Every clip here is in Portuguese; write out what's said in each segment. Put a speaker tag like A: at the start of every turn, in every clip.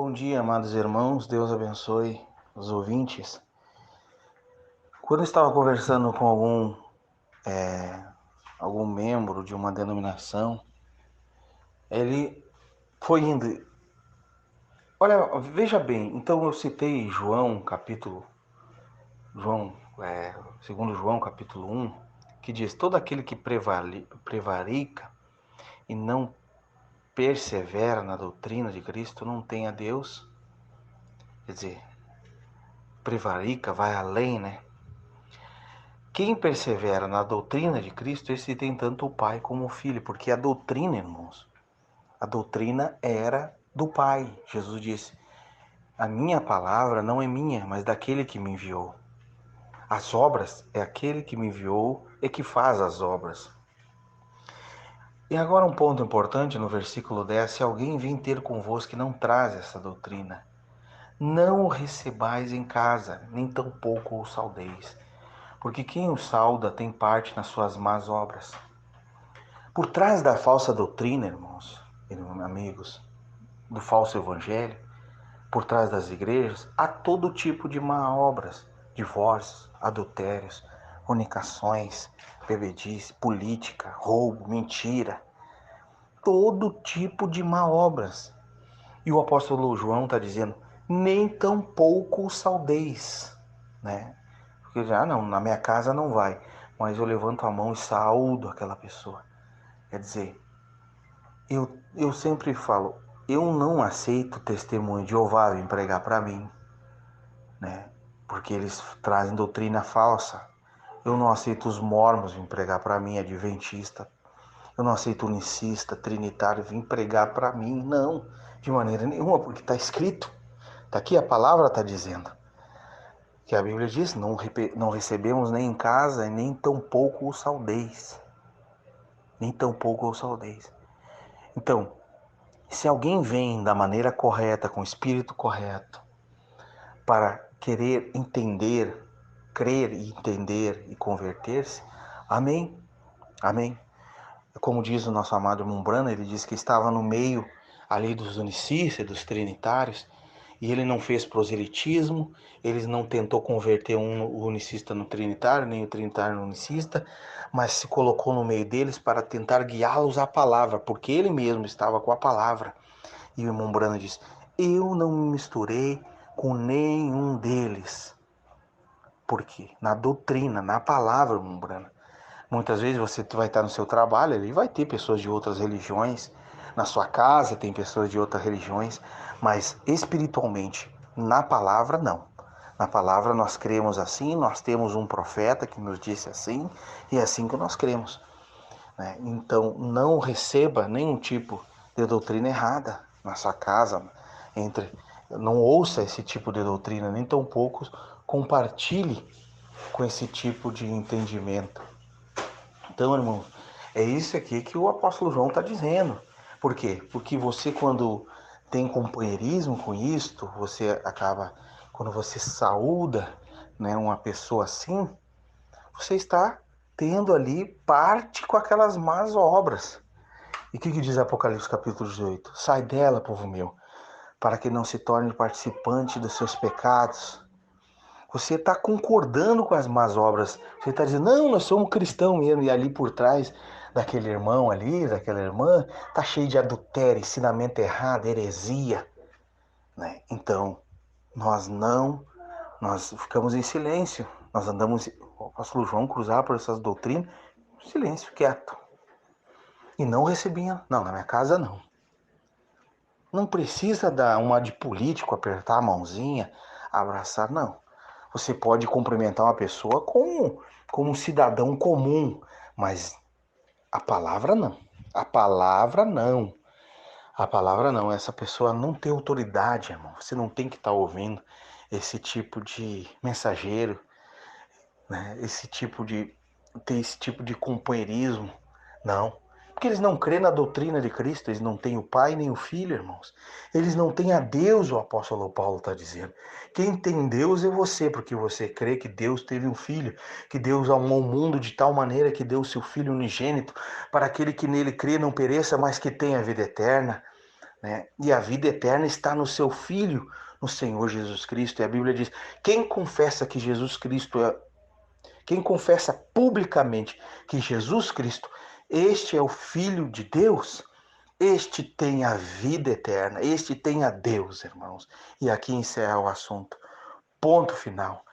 A: Bom dia, amados irmãos, Deus abençoe os ouvintes. Quando eu estava conversando com algum membro de uma denominação, ele foi indo. Olha, veja bem, então eu citei João, segundo João, capítulo 1, que diz: todo aquele que prevarica e não persevera na doutrina de Cristo não tem a Deus. Quer dizer, prevarica, vai além, né? Quem persevera na doutrina de Cristo, esse tem tanto o Pai como o Filho, porque a doutrina, irmãos, a doutrina era do Pai. Jesus disse: a minha palavra não é minha, mas daquele que me enviou. As obras é aquele que me enviou e que faz as obras. E agora um ponto importante no versículo 10: se alguém vem ter convosco que não traz essa doutrina, não o recebais em casa, nem tampouco o saudeis, porque quem o sauda tem parte nas suas más obras. Por trás da falsa doutrina, irmãos, amigos, do falso evangelho, por trás das igrejas, há todo tipo de má obras, divórcios, adultérios, fornicações, bebedice, política, roubo, mentira, todo tipo de má obras. E o apóstolo João está dizendo: nem tampouco o saudeis, né? Porque já não, na minha casa não vai, mas eu levanto a mão e saúdo aquela pessoa. Quer dizer, eu sempre falo, eu não aceito testemunho de Jeová vir pregar para mim, né? Porque eles trazem doutrina falsa. Eu não aceito os mormons vir pregar para mim, adventista. Eu não aceito unicista, trinitário vir pregar para mim, não, de maneira nenhuma, porque está escrito. Está aqui, a palavra está dizendo. Que a Bíblia diz: não recebemos nem em casa, nem tampouco o saudeis. Nem tampouco o saudeis. Então, se alguém vem da maneira correta, com o espírito correto, para querer entender, crer e entender e converter-se, amém, amém. Como diz o nosso amado Mumbrana, ele diz que estava no meio ali dos unicistas, dos trinitários, e ele não fez proselitismo, ele não tentou converter o unicista no trinitário, nem o trinitário no unicista, mas se colocou no meio deles para tentar guiá-los à palavra, porque ele mesmo estava com a palavra. E o irmão Brana diz: eu não me misturei com nenhum deles. Porque na doutrina, na palavra, irmão Brana, muitas vezes você vai estar no seu trabalho e vai ter pessoas de outras religiões. Na sua casa tem pessoas de outras religiões, mas espiritualmente, na palavra, não. Na palavra nós cremos assim, nós temos um profeta que nos disse assim, e é assim que nós cremos, né? Então não receba nenhum tipo de doutrina errada na sua casa, não ouça esse tipo de doutrina, nem tampouco compartilhe com esse tipo de entendimento. Então, irmão, é isso aqui que o apóstolo João está dizendo. Por quê? Porque você, quando tem companheirismo com isto, você acaba, quando você saúda, né, uma pessoa assim, você está tendo ali parte com aquelas más obras. E o que diz Apocalipse capítulo 18? Sai dela, povo meu, para que não se torne participante dos seus pecados. Você está concordando com as más obras. Você está dizendo: não, nós somos cristãos mesmo. E ali por trás daquele irmão ali, daquela irmã, está cheio de adultério, ensinamento errado, heresia, né? Então, nós ficamos em silêncio. Nós andamos, o apóstolo João cruzava por essas doutrinas, silêncio, quieto. E não recebia, não, na minha casa não. Não precisa dar uma de político, apertar a mãozinha, abraçar, não. Você pode cumprimentar uma pessoa como um cidadão comum, mas a palavra não. A palavra não. A palavra não. Essa pessoa não tem autoridade, irmão. Você não tem que estar ouvindo esse tipo de mensageiro, né? Ter esse tipo de companheirismo. Não. Porque eles não crêem na doutrina de Cristo, eles não têm o Pai nem o Filho, irmãos. Eles não têm a Deus, o apóstolo Paulo está dizendo. Quem tem Deus é você, porque você crê que Deus teve um filho, que Deus amou o mundo de tal maneira que deu o seu Filho unigênito, para aquele que nele crê não pereça, mas que tenha a vida eterna. né? E a vida eterna está no seu Filho, no Senhor Jesus Cristo. E a Bíblia diz: quem confessa que Jesus Cristo quem confessa publicamente que Jesus Cristo, este é o Filho de Deus, este tem a vida eterna, este tem a Deus, irmãos. E aqui encerra o assunto. Ponto final.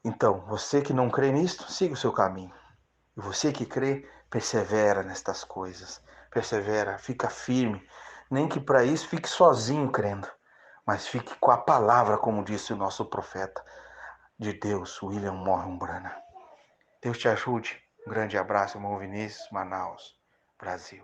A: Então, você que não crê nisto, siga o seu caminho. E você que crê, persevera nestas coisas. Persevera, fica firme. Nem que para isso fique sozinho crendo, mas fique com a palavra, como disse o nosso profeta de Deus, William Morgan Branham. Deus te ajude. Um grande abraço, irmão Vinícius, Manaus, Brasil.